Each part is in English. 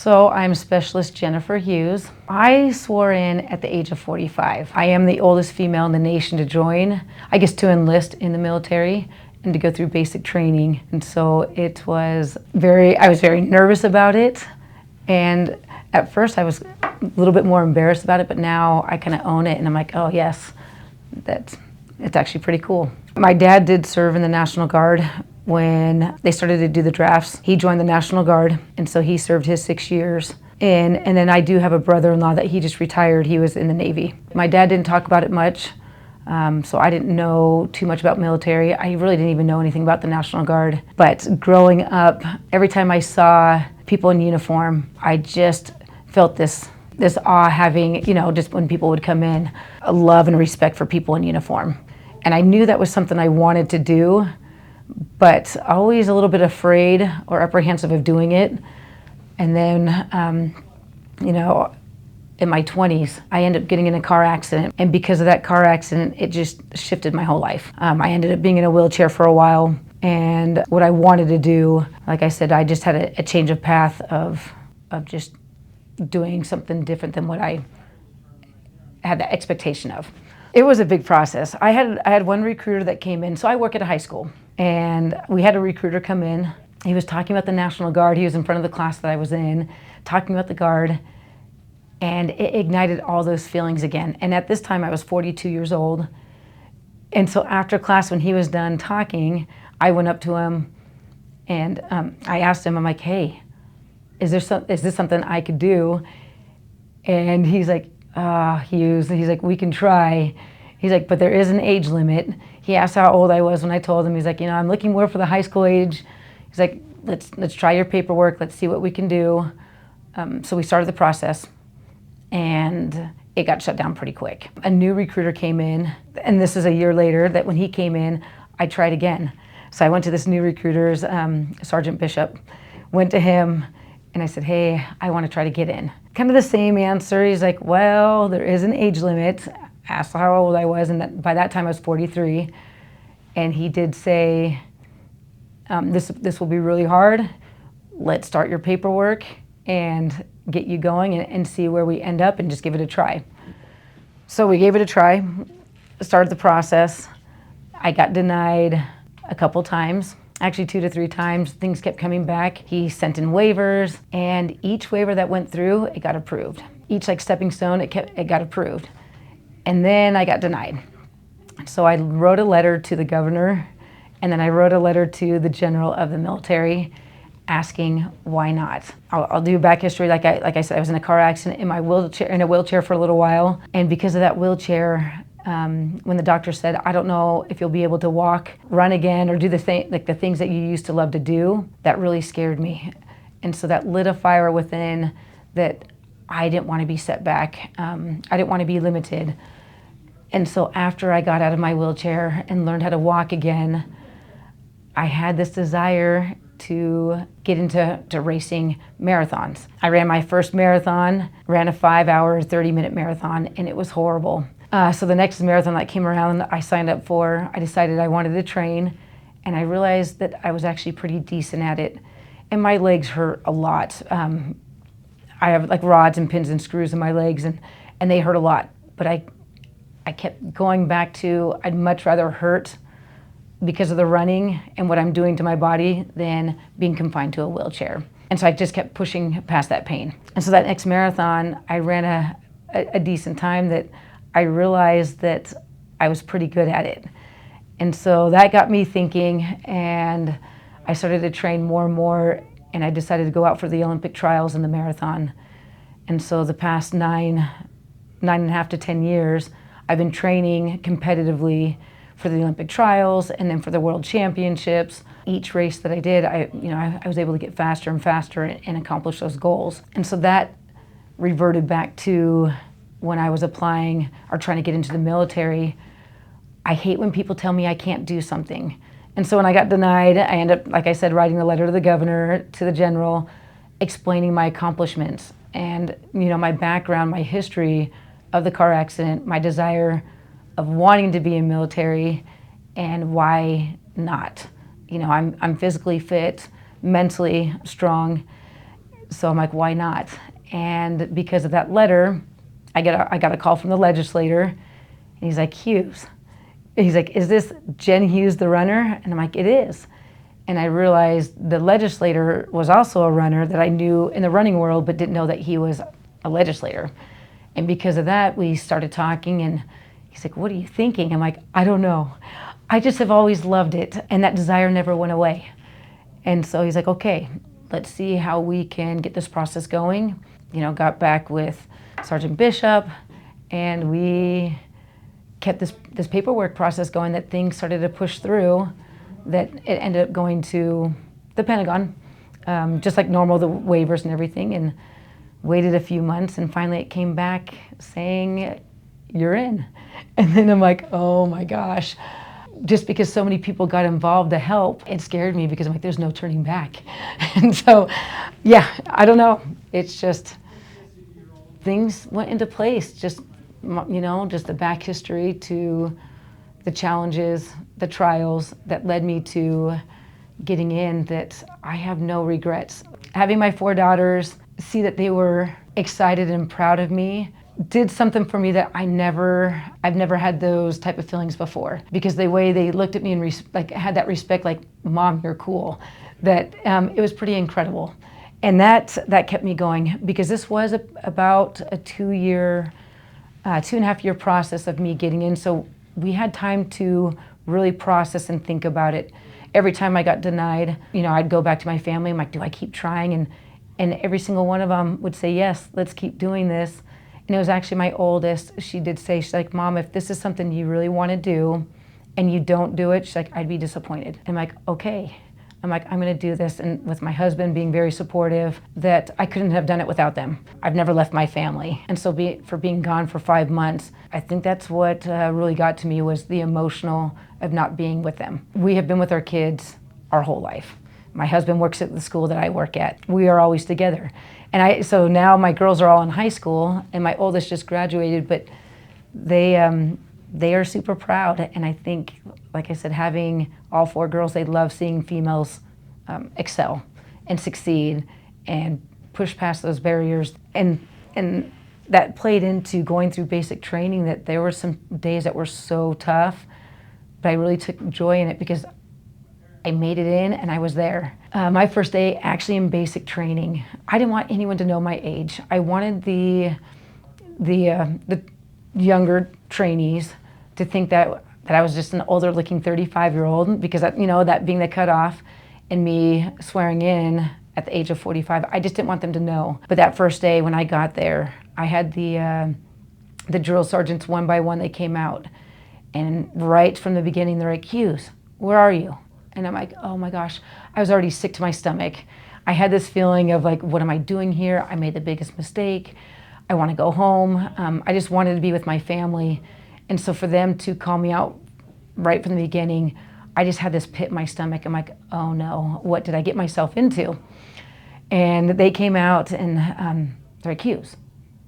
So I'm Specialist Jennifer Hughes. I swore in at the age of 45. I am the oldest female in the nation to join, to enlist in the military and to go through basic training. And so I was very nervous about it. And at first I was a little bit more embarrassed about it, but now I kind of own it and I'm like, oh yes, it's actually pretty cool. My dad did serve in the National Guard. When they started to do the drafts, he joined the National Guard, and so he served his 6 years. And then I do have a brother-in-law that he just retired. He was in the Navy. My dad didn't talk about it much, so I didn't know too much about military. I really didn't even know anything about the National Guard. But growing up, every time I saw people in uniform, I just felt this awe having, just when people would come in, a love and respect for people in uniform. And I knew that was something I wanted to do, but always a little bit afraid or apprehensive of doing it. And then, in my 20s, I ended up getting in a car accident. And because of that car accident, it just shifted my whole life. I ended up being in a wheelchair for a while. And what I wanted to do, like I said, I just had a change of path of just doing something different than what I had the expectation of. It was a big process. I had one recruiter that came in. So I work at a high school. And we had a recruiter come in. He was talking about the National Guard. He was in front of the class that I was in, talking about the Guard. And it ignited all those feelings again. And at this time, I was 42 years old. And so after class, when he was done talking, I went up to him and I asked him, I'm like, hey, is this something I could do? And he's like, Hughes, he's like, we can try. He's like, but there is an age limit. He asked how old I was when I told him. He's like, I'm looking more for the high school age. He's like, let's try your paperwork. Let's see what we can do. So we started the process, and it got shut down pretty quick. A new recruiter came in, and this is a year later that when he came in, I tried again. So I went to this new recruiter's, Sergeant Bishop, went to him, and I said, hey, I want to try to get in. Kind of the same answer. He's like, well, there is an age limit. Asked how old I was, and by that time I was 43. And he did say, this will be really hard. Let's start your paperwork and get you going and see where we end up and just give it a try. So we gave it a try, started the process. I got denied a couple times, actually 2 to 3 times. Things kept coming back. He sent in waivers, and each waiver that went through, it got approved. Each stepping stone, it got approved. And then I got denied. So I wrote a letter to the governor, and then I wrote a letter to the general of the military asking why not. I'll do back history. Like I said, I was in a car accident in a wheelchair for a little while. And because of that wheelchair, when the doctor said, I don't know if you'll be able to walk, run again, or do the things that you used to love to do, that really scared me. And so that lit a fire within that I didn't want to be set back. I didn't want to be limited. And so after I got out of my wheelchair and learned how to walk again, I had this desire to get into racing marathons. I ran my first marathon, ran a 5-hour, 30-minute marathon, and it was horrible. So the next marathon that came around, I signed up for, I decided I wanted to train, and I realized that I was actually pretty decent at it. And my legs hurt a lot. I have rods and pins and screws in my legs, and they hurt a lot. But I kept going back to, I'd much rather hurt because of the running and what I'm doing to my body than being confined to a wheelchair. And so I just kept pushing past that pain. And so that next marathon, I ran a decent time that I realized that I was pretty good at it. And so that got me thinking, and I started to train more and more, and I decided to go out for the Olympic trials in the marathon. And so the past 9.5 to 10 years, I've been training competitively for the Olympic trials and then for the World Championships. Each race that I did, I was able to get faster and faster and accomplish those goals. And so that reverted back to when I was applying or trying to get into the military. I hate when people tell me I can't do something. And so when I got denied, I ended up, like I said, writing a letter to the governor, to the general, explaining my accomplishments and my background, my history of the car accident, my desire of wanting to be in military, and why not. I'm physically fit, mentally strong, So I'm like, why not? And because of that letter, I got a call from the legislator, and he's like, Hughes. He's like, is this Jen Hughes, the runner? And I'm like, it is. And I realized the legislator was also a runner that I knew in the running world, but didn't know that he was a legislator. And because of that, we started talking, and he's like, what are you thinking? I'm like, I don't know. I just have always loved it, and that desire never went away. And so he's like, okay, let's see how we can get this process going. You know, got back with Sergeant Bishop, and we kept this paperwork process going, that things started to push through, that it ended up going to the Pentagon, just like normal, the waivers and everything, and waited a few months, and finally it came back saying, you're in. And then I'm like, oh my gosh. Just because so many people got involved to help, it scared me, because I'm like, there's no turning back. And so, yeah, I don't know. It's just, things went into place. Just, you know, just the back history to the challenges, the trials that led me to getting in, that I have no regrets. Having my 4 daughters see that they were excited and proud of me did something for me that I've never had those type of feelings before, because the way they looked at me and like had that respect, like, Mom, you're cool, that it was pretty incredible. And that kept me going, because this was about a 2.5 year process of me getting in. So we had time to really process and think about it. Every time I got denied, you know, I'd go back to my family. I'm like, do I keep trying? And every single one of them would say, yes, let's keep doing this. And it was actually my oldest. She did say, she's like, Mom, if this is something you really want to do and you don't do it, she's like, I'd be disappointed. I'm like, okay. I'm like, I'm going to do this. And with my husband being very supportive, that I couldn't have done it without them. I've never left my family. And so for being gone for 5 months, I think that's what really got to me, was the emotional of not being with them. We have been with our kids our whole life. My husband works at the school that I work at. We are always together. And so now my girls are all in high school, and my oldest just graduated, but they are super proud. And I think, like I said, having all 4 girls, they love seeing females excel and succeed and push past those barriers. And that played into going through basic training, that there were some days that were so tough, but I really took joy in it, because I made it in and I was there. My first day actually in basic training, I didn't want anyone to know my age. I wanted the younger trainees to think that I was just an older looking 35-year-old, because you know, that being the cutoff, and me swearing in at the age of 45, I just didn't want them to know. But that first day when I got there, I had the drill sergeants one by one, they came out, and right from the beginning they're like, Hughes, where are you? And I'm like, oh my gosh, I was already sick to my stomach. I had this feeling of like, what am I doing here? I made the biggest mistake. I want to go home. I just wanted to be with my family. And so for them to call me out right from the beginning, I just had this pit in my stomach. I'm like, oh no, what did I get myself into? And they came out, and they're like, Hughes,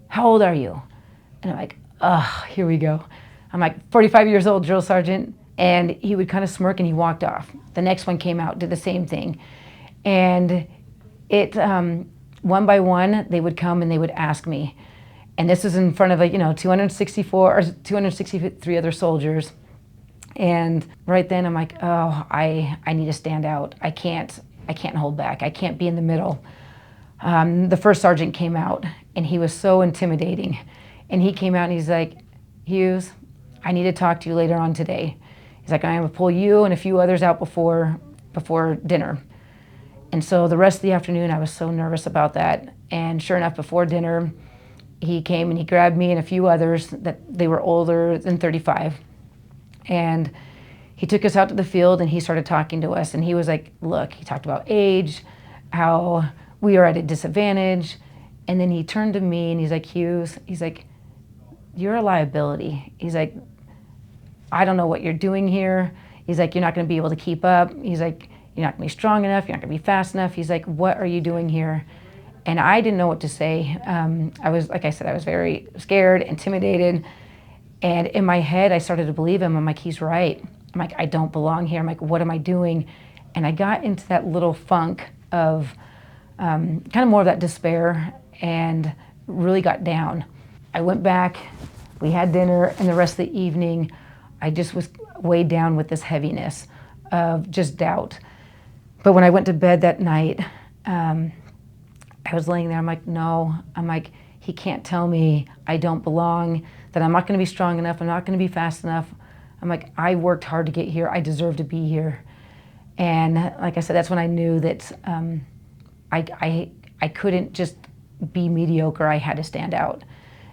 how old are you? And I'm like, oh, here we go. I'm like, 45 years old, drill sergeant. And he would kind of smirk, and he walked off. The next one came out, did the same thing. And it, one by one, they would come and they would ask me. And this was in front of, 264 or 263 other soldiers. And right then I'm like, oh, I need to stand out. I can't hold back. I can't be in the middle. The first sergeant came out, and he was so intimidating. And he came out and he's like, Hughes, I need to talk to you later on today. He's like, I'm gonna pull you and a few others out before dinner. And so the rest of the afternoon, I was so nervous about that. And sure enough, before dinner, he came and he grabbed me and a few others that they were older than 35. And he took us out to the field, and he started talking to us. And he was like, look, he talked about age, how we are at a disadvantage. And then he turned to me and he's like, Hughes, he's like, you're a liability. He's like, I don't know what you're doing here. He's like, you're not gonna be able to keep up. He's like, you're not gonna be strong enough. You're not gonna be fast enough. He's like, what are you doing here? And I didn't know what to say. I was, like I said, I was very scared, intimidated. And in my head, I started to believe him. I'm like, he's right. I'm like, I don't belong here. I'm like, what am I doing? And I got into that little funk of kind of more of that despair, and really got down. I went back, we had dinner, and the rest of the evening, I just was weighed down with this heaviness of just doubt. But when I went to bed that night, I was laying there, I'm like, no, I'm like, he can't tell me I don't belong, that I'm not gonna be strong enough, I'm not gonna be fast enough. I'm like, I worked hard to get here, I deserve to be here. And like I said, that's when I knew that I couldn't just be mediocre, I had to stand out.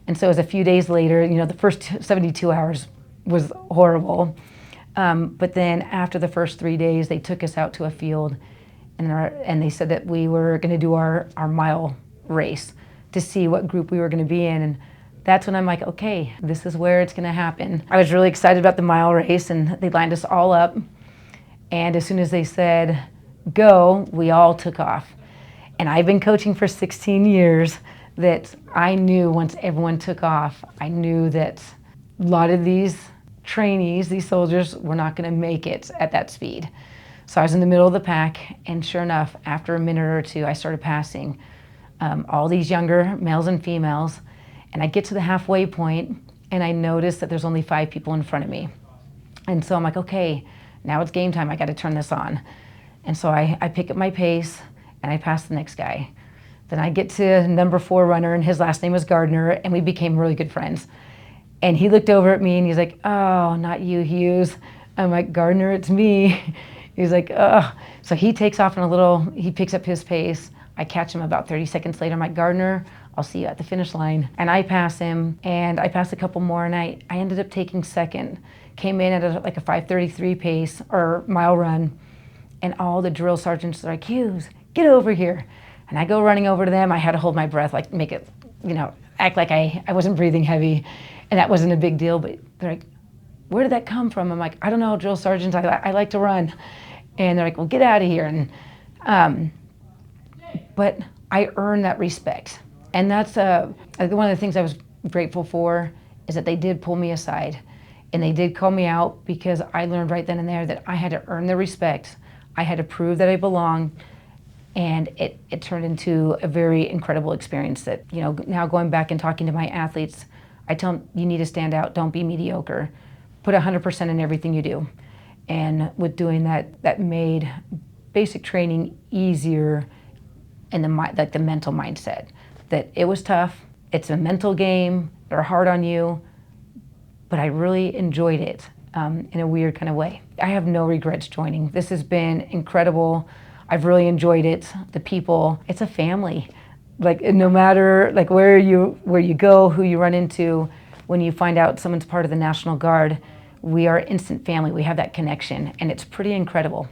And so it was a few days later, the first 72 hours was horrible. But then after the first 3 days, they took us out to a field, and they said that we were gonna do our mile race to see what group we were gonna be in. And that's when I'm like, okay, this is where it's gonna happen. I was really excited about the mile race, and they lined us all up. And as soon as they said, go, we all took off. And I've been coaching for 16 years that I knew once everyone took off, I knew that a lot of these trainees, these soldiers, were not gonna make it at that speed. So I was in the middle of the pack, and sure enough, after a minute or two, I started passing all these younger males and females, and I get to the halfway point, and I notice that there's only 5 people in front of me. And so I'm like, okay, now it's game time, I gotta turn this on. And so I pick up my pace, and I pass the next guy. Then I get to number 4 runner, and his last name was Gardner, and we became really good friends. And he looked over at me, and he's like, oh, not you, Hughes. I'm like, Gardner, it's me. He's like, oh. So he takes off he picks up his pace. I catch him about 30 seconds later. I'm like, Gardner, I'll see you at the finish line. And I pass him, and I pass a couple more, and I ended up taking second. Came in at like a 5:33 pace, or mile run, and all the drill sergeants are like, Hughes, get over here. And I go running over to them. I had to hold my breath, like make it, act like I wasn't breathing heavy, and that wasn't a big deal, but they're like, where did that come from? I'm like, I don't know, drill sergeants, I like to run. And they're like, well, get out of here. And but I earned that respect. And that's one of the things I was grateful for, is that they did pull me aside, and they did call me out, because I learned right then and there that I had to earn the respect. I had to prove that I belong, and it turned into a very incredible experience that, now going back and talking to my athletes, I tell them, you need to stand out, don't be mediocre. Put 100% in everything you do. And with doing that, that made basic training easier in the mental mindset. That it was tough, it's a mental game, they're hard on you, but I really enjoyed it in a weird kind of way. I have no regrets joining. This has been incredible. I've really enjoyed it. The people, it's a family. Like, no matter where you go, who you run into, when you find out someone's part of the National Guard, we are instant family. We have that connection, and it's pretty incredible.